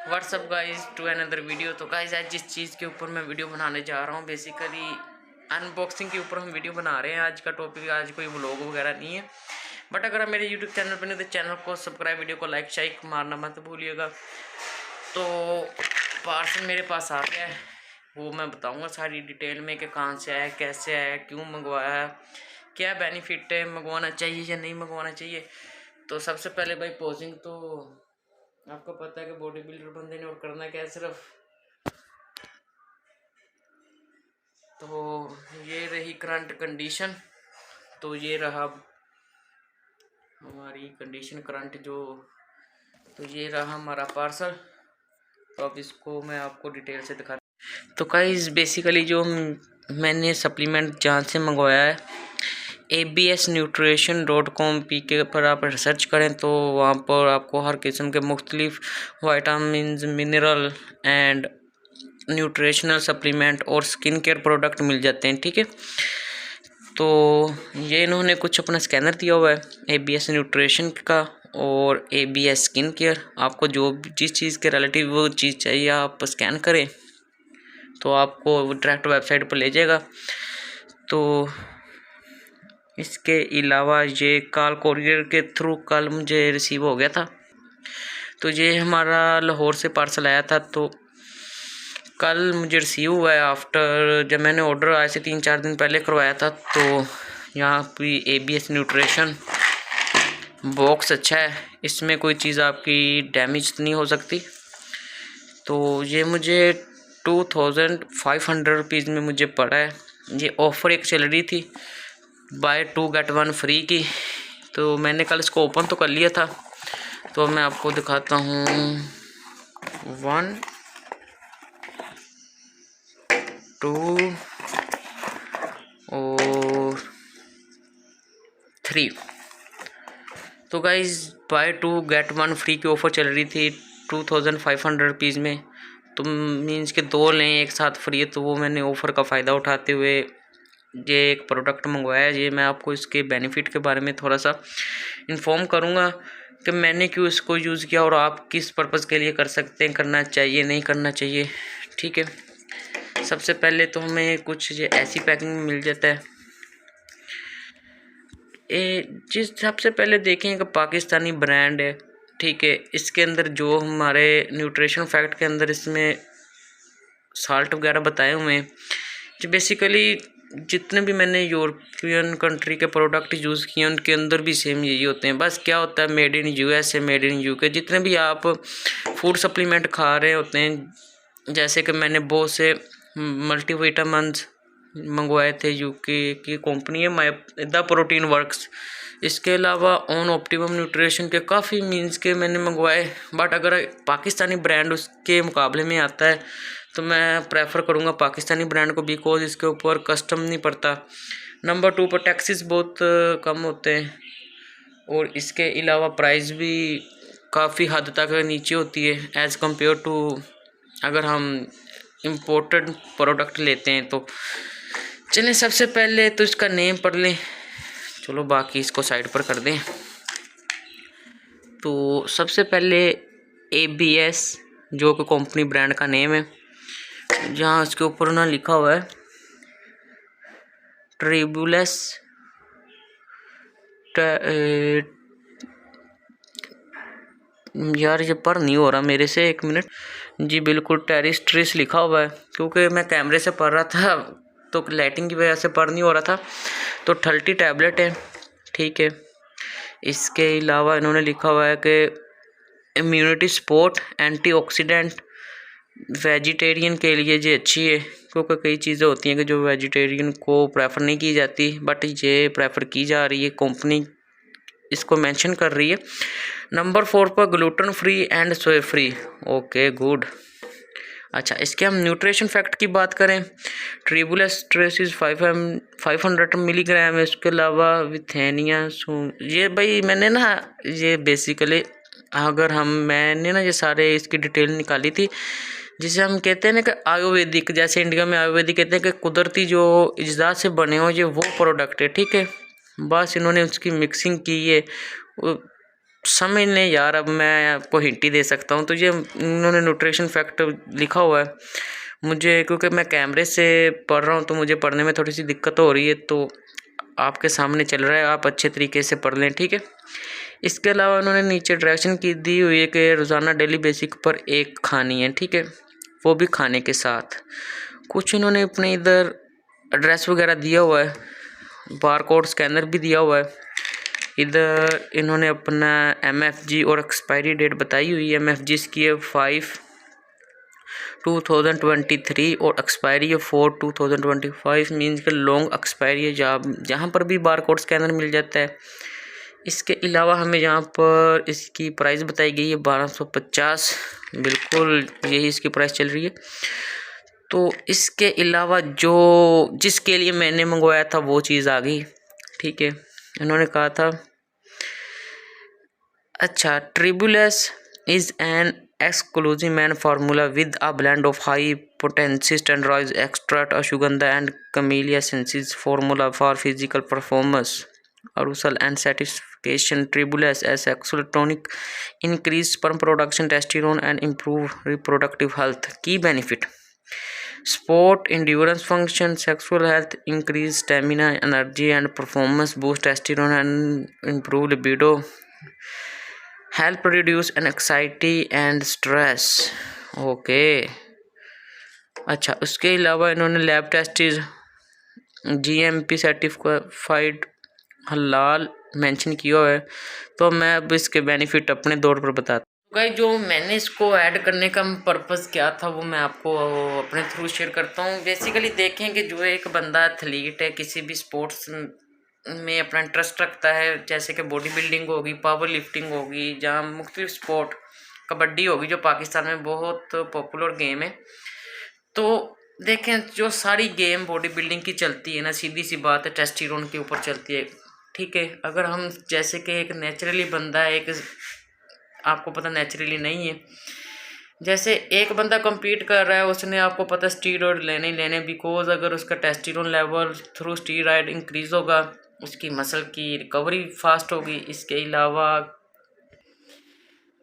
WhatsApp guys to another video. तो guys आज जिस चीज़ के ऊपर मैं वीडियो बनाने जा रहा हूँ बेसिकली अनबॉक्सिंग के ऊपर हम वीडियो बना रहे हैं। आज का टॉपिक आज कोई व्लॉग वगैरह नहीं है, बट अगर आप मेरे यूट्यूब चैनल पर नहीं तो चैनल को सब्सक्राइब, वीडियो को लाइक शाइक मारना मत भूलिएगा। तो पार्सल मेरे पास आ गया है, वो मैं बताऊँगा सारी डिटेल में कि कहाँ से आया, कैसे आया, क्यों मंगवाया है, क्या बेनिफिट है, मंगवाना चाहिए या नहीं मंगवाना चाहिए। तो सबसे पहले भाई पोजिंग तो आपको पता है कि बॉडी बिल्डर बंदे ने और करना क्या है सिर्फ। तो ये रही करंट कंडीशन, तो ये रहा हमारी कंडीशन करंट जो, तो ये रहा हमारा पार्सल। तो अब इसको मैं आपको डिटेल से दिखा। तो गाइस बेसिकली जो मैंने सप्लीमेंट जहाँ से मंगवाया है absnutrition.com पीके पर आप सर्च करें तो वहाँ पर आपको हर किस्म के मुख्तलिफ vitamin, mineral and nutritional supplement और स्किन केयर प्रोडक्ट मिल जाते हैं। ठीक है, तो ये इन्होंने कुछ अपना स्कैनर दिया हुआ है ABS न्यूट्रिशन का और ABS स्किन केयर। आपको जो जिस चीज़ के रिलेटिव वो चीज़ चाहिए आप स्कैन करें तो आपको डायरेक्ट वेबसाइट पर ले जाएगा। तो इसके अलावा ये कॉल कोरियर के थ्रू कल मुझे रिसीव हो गया था। तो ये हमारा लाहौर से पार्सल आया था, तो कल मुझे रिसीव हुआ है आफ्टर जब मैंने ऑर्डर आज से 3-4 दिन पहले करवाया था। तो यहाँ पे ABS न्यूट्रिशन बॉक्स अच्छा है, इसमें कोई चीज़ आपकी डैमेज नहीं हो सकती। तो ये मुझे 2500 रुपीज़ में मुझे पड़ा है। ये ऑफ़र एक चल रही थी बाय 2 गेट 1 फ्री की, तो मैंने कल इसको ओपन तो कर लिया था। तो मैं आपको दिखाता हूँ 1 2 और 3। तो गाइज बाय 2 गेट 1 फ्री की ऑफ़र चल रही थी 2500 रुपीज़ में। तो मीन्स के 2 लें एक साथ फ्री है, तो वो मैंने ऑफ़र का फ़ायदा उठाते हुए ये एक प्रोडक्ट मंगवाया है। ये मैं आपको इसके बेनिफिट के बारे में थोड़ा सा इन्फॉर्म करूँगा कि मैंने क्यों इसको यूज़ किया और आप किस पर्पज़ के लिए कर सकते हैं, करना चाहिए नहीं करना चाहिए। ठीक है, सबसे पहले तो हमें कुछ ये ऐसी पैकिंग में मिल जाता है। जिस सबसे पहले देखें कि पाकिस्तानी ब्रांड है। ठीक है, इसके अंदर जो हमारे न्यूट्रिशन फैक्ट के अंदर इसमें साल्ट वगैरह बताए हुए हैं, जो बेसिकली जितने भी मैंने यूरोपियन कंट्री के प्रोडक्ट यूज़ किए उनके अंदर भी सेम यही होते हैं। बस क्या होता है made in USA, made in UK। जितने भी आप फूड सप्लीमेंट खा रहे होते हैं, जैसे कि मैंने बहुत से मल्टीविटामिन्स मंगवाए थे, UK की कंपनी है द प्रोटीन वर्क्स। इसके अलावा ऑन ऑप्टिमम न्यूट्रिशन के काफ़ी मीन्स के मैंने मंगवाए, बट अगर पाकिस्तानी ब्रांड उसके मुकाबले में आता है तो मैं प्रेफर करूँगा पाकिस्तानी ब्रांड को, बिकॉज इसके ऊपर कस्टम नहीं पड़ता। नंबर 2 पर टैक्सेस बहुत कम होते हैं और इसके अलावा प्राइस भी काफ़ी हद तक नीचे होती है एज़ कम्पेयर टू अगर हम इम्पोर्टेड प्रोडक्ट लेते हैं। तो चलें सबसे पहले तो इसका नेम पढ़ लें, चलो बाकी इसको साइड पर कर दें। तो सबसे पहले ABS जो कि कंपनी ब्रांड का नेम है, जहाँ इसके ऊपर ना लिखा हुआ है ट्रिब्यूलस यार ये पर नहीं हो रहा मेरे से, 1 मिनट जी। बिल्कुल टेरिस्ट्रिस लिखा हुआ है, क्योंकि मैं कैमरे से पढ़ रहा था तो लाइटिंग की वजह से पर नहीं हो रहा था। तो 30 टैबलेट है। ठीक है, इसके अलावा इन्होंने लिखा हुआ है कि इम्यूनिटी सपोर्ट, एंटीऑक्सीडेंट, वेजिटेरियन के लिए ये अच्छी है, क्योंकि कई चीज़ें होती हैं कि जो वेजिटेरियन को प्रेफर नहीं की जाती, बट ये प्रेफर की जा रही है, कंपनी इसको मेंशन कर रही है। नंबर 4 पर gluten free and soya free. Okay good. अच्छा, इसके हम न्यूट्रिशन फैक्ट की बात करें, ट्रिबुलस ट्रेसिस 500 मिलीग्राम है। इसके अलावा विथेनिया ये भाई मैंने ना ये बेसिकली अगर मैंने ना ये सारे इसकी डिटेल निकाली थी, जिसे हम कहते हैं ना कि आयुर्वेदिक, जैसे इंडिया में आयुर्वेदिक कहते हैं कि कुदरती जो अज्जा से बने हो, ये वो प्रोडक्ट है। ठीक है, बस इन्होंने उसकी मिक्सिंग की है, समझ लें यार, अब मैं आपको हिंट ही दे सकता हूँ। तो ये इन्होंने न्यूट्रिशन फैक्ट लिखा हुआ है। मुझे क्योंकि मैं कैमरे से पढ़ रहा हूँ तो मुझे पढ़ने में थोड़ी सी दिक्कत हो रही है, तो आपके सामने चल रहा है, आप अच्छे तरीके से पढ़ लें, ठीक है। इसके अलावा उन्होंने नीचे डायरेक्शन की दी हुई है कि रोज़ाना डेली बेसिक पर एक खानी है, ठीक है, वो भी खाने के साथ। कुछ इन्होंने अपने इधर एड्रेस वगैरह दिया हुआ है, बारकोड स्कैनर भी दिया हुआ है। इधर इन्होंने अपना MFG और एक्सपायरी डेट बताई हुई है। MFG इसकी है 5/2023 और एक्सपायरी है 4/2025, मीन्स के लॉन्ग एक्सपायरी है, जहाँ पर भी बारकोड स्कैनर मिल जाता है। इसके अलावा हमें यहाँ पर इसकी प्राइस बताई गई है 1250, बिल्कुल यही इसकी प्राइस चल रही है। तो इसके अलावा जो जिसके लिए मैंने मंगवाया था वो चीज़ आ गई, ठीक है। इन्होंने कहा था अच्छा, Tribulus is an exclusive man formula with a blend of high potency standardized extract, ashwagandha and camellia essences formula for physical performance, arousal and satisfaction. Tribulus as sexual tonic increase sperm production, testosterone and improve reproductive health. Key benefit: sport endurance function, sexual health, increase stamina, energy and performance, boost testosterone and improve libido, help reduce anxiety and stress. Okay, अच्छा, उसके अलावा इन्होंने lab tested GMP certified हलाल mention किया हुआ है। तो मैं अब इसके बेनिफिट अपने तौर पर बताता हूँ। गाइस, जो मैंने इसको ऐड करने का पर्पज़ क्या था वो मैं आपको अपने थ्रू शेयर करता हूँ। बेसिकली देखें कि जो एक बंदा एथलीट है, किसी भी स्पोर्ट्स में अपना इंटरेस्ट रखता है, जैसे कि बॉडी बिल्डिंग होगी, पावर लिफ्टिंग होगी, जहाँ मुख्तलिफ स्पोर्ट, कबड्डी होगी जो पाकिस्तान में बहुत पॉपुलर गेम है। तो देखें, जो सारी गेम बॉडी बिल्डिंग की चलती है ना, सीधी सी बात है, टेस्टोस्टेरोन के ऊपर चलती है, ठीक है। अगर हम जैसे कि एक नेचुरली बंदा है, एक आपको पता नेचुरली नहीं है, जैसे एक बंदा compete कर रहा है, उसने आपको पता स्टीरॉयड लेने बिकॉज अगर उसका testosterone level through steroid increase होगा, उसकी मसल की रिकवरी फास्ट होगी।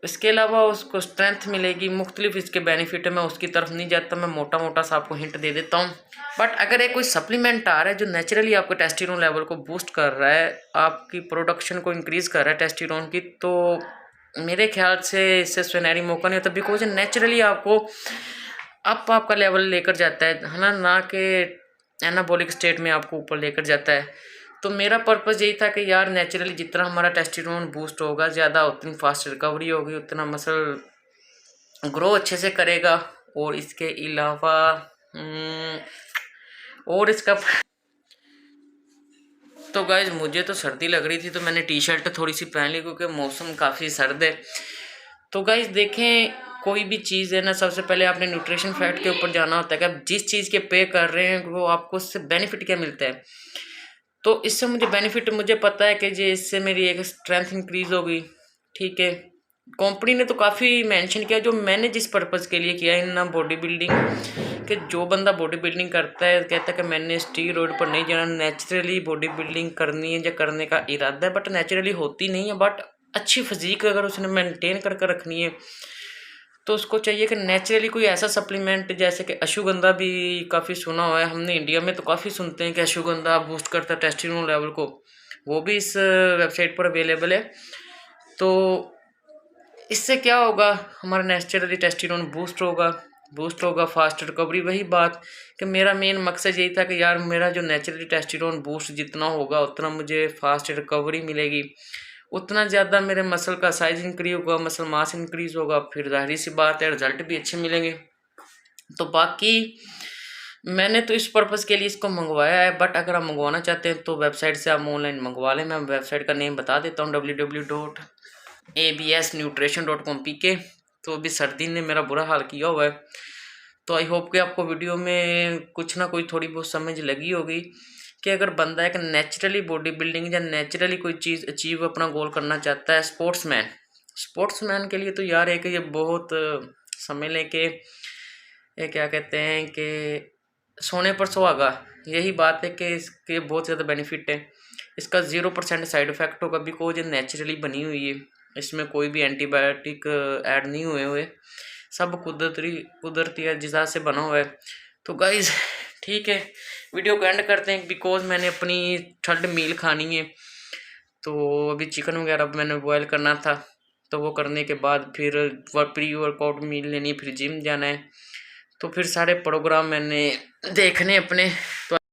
इसके अलावा उसको स्ट्रेंथ मिलेगी, मुख्तलिफ इसके बेनिफिट है। मैं उसकी तरफ नहीं जाता, मैं मोटा सा आपको हिंट दे देता हूँ। बट अगर एक कोई सप्लीमेंट आ रहा है जो नेचुरली आपको टेस्टोस्टेरोन लेवल को बूस्ट कर रहा है, आपकी प्रोडक्शन को इंक्रीज़ कर रहा है टेस्टोस्टेरोन की, तो मेरे ख्याल से इससे सुनहरी मौका नहीं होता, बिकॉज नेचुरली आपको आपका लेवल लेकर जाता है ना कि एनाबॉलिक स्टेट में आपको ऊपर लेकर जाता है। तो मेरा पर्पज़ यही था कि यार नेचुरली जितना हमारा टेस्टोस्टेरोन बूस्ट होगा, ज़्यादा उतनी फास्ट रिकवरी होगी, उतना मसल ग्रो अच्छे से करेगा। और इसके अलावा और इसका तो गाइज, मुझे तो सर्दी लग रही थी तो मैंने टी-शर्ट थोड़ी सी पहन ली क्योंकि मौसम काफ़ी सर्द है। तो गाइज देखें, कोई भी चीज़ है ना, सबसे पहले आपने न्यूट्रिशन फैक्ट के ऊपर जाना होता है कि आप जिस चीज़ के पे कर रहे हैं वो आपको उससे बेनिफिट क्या मिलता है। तो इससे मुझे बेनिफिट मुझे पता है कि जी इससे मेरी एक स्ट्रेंथ इंक्रीज़ होगी, ठीक है। कंपनी ने तो काफ़ी मेंशन किया, जो मैंने जिस पर्पज़ के लिए किया है ना, बॉडी बिल्डिंग, कि जो बंदा बॉडी बिल्डिंग करता है कहता है कि मैंने स्टीरॉयड पर नहीं जाना, नेचुरली बॉडी बिल्डिंग करनी है या करने का इरादा है, बट नेचुरली होती नहीं है। बट अच्छी फिजिक अगर उसने मेंटेन करके रखनी है तो उसको चाहिए कि नेचुरली कोई ऐसा सप्लीमेंट, जैसे कि अश्वगंधा भी काफ़ी सुना हुआ है हमने, इंडिया में तो काफ़ी सुनते हैं कि अश्वगंधा बूस्ट करता है टेस्टोस्टेरोन लेवल को, वो भी इस वेबसाइट पर अवेलेबल है। तो इससे क्या होगा, हमारा नेचुरली टेस्टोस्टेरोन बूस्ट होगा, फास्ट रिकवरी। वही बात कि मेरा मेन मकसद यही था कि यार मेरा जो नेचुरली टेस्टोस्टेरोन बूस्ट जितना होगा उतना मुझे फास्ट रिकवरी मिलेगी, उतना ज़्यादा मेरे मसल का साइज इंक्रीज होगा, मसल मास इंक्रीज होगा, फिर जाहिर सी बात है रिजल्ट भी अच्छे मिलेंगे। तो बाकी मैंने तो इस पर्पज़ के लिए इसको मंगवाया है, बट अगर आप मंगवाना चाहते हैं तो वेबसाइट से आप ऑनलाइन मंगवा लें। मैं वेबसाइट का नेम बता देता हूँ, www.absnutrition.com PK। तो अभी सर्दी ने मेरा बुरा हाल किया हुआ है, तो आई होप कि आपको वीडियो में कुछ ना कोई थोड़ी बहुत समझ लगी होगी कि अगर बंदा एक नेचुरली बॉडी बिल्डिंग या नेचुरली कोई चीज़ अचीव अपना गोल करना चाहता है, स्पोर्ट्समैन के लिए तो यार एक ये बहुत समझ लें कि ये क्या कहते हैं कि सोने पर सुहागा, यही बात है कि इसके बहुत ज़्यादा बेनिफिट है। इसका 0% साइड इफ़ेक्ट होगा, बिकॉज ये नेचुरली बनी हुई है। इसमें कोई भी एंटीबायोटिक ऐड नहीं हुए हुए, सब कुदरती अज्जा से बना हुआ है। तो गाइज ठीक है, वीडियो को एंड करते हैं बिकॉज मैंने अपनी थर्ड मील खानी है। तो अभी चिकन वगैरह मैंने बॉयल करना था, तो वो करने के बाद फिर प्री वर्कआउट मील लेनी, फिर जिम जाना है, तो फिर सारे प्रोग्राम मैंने देखने अपने। तो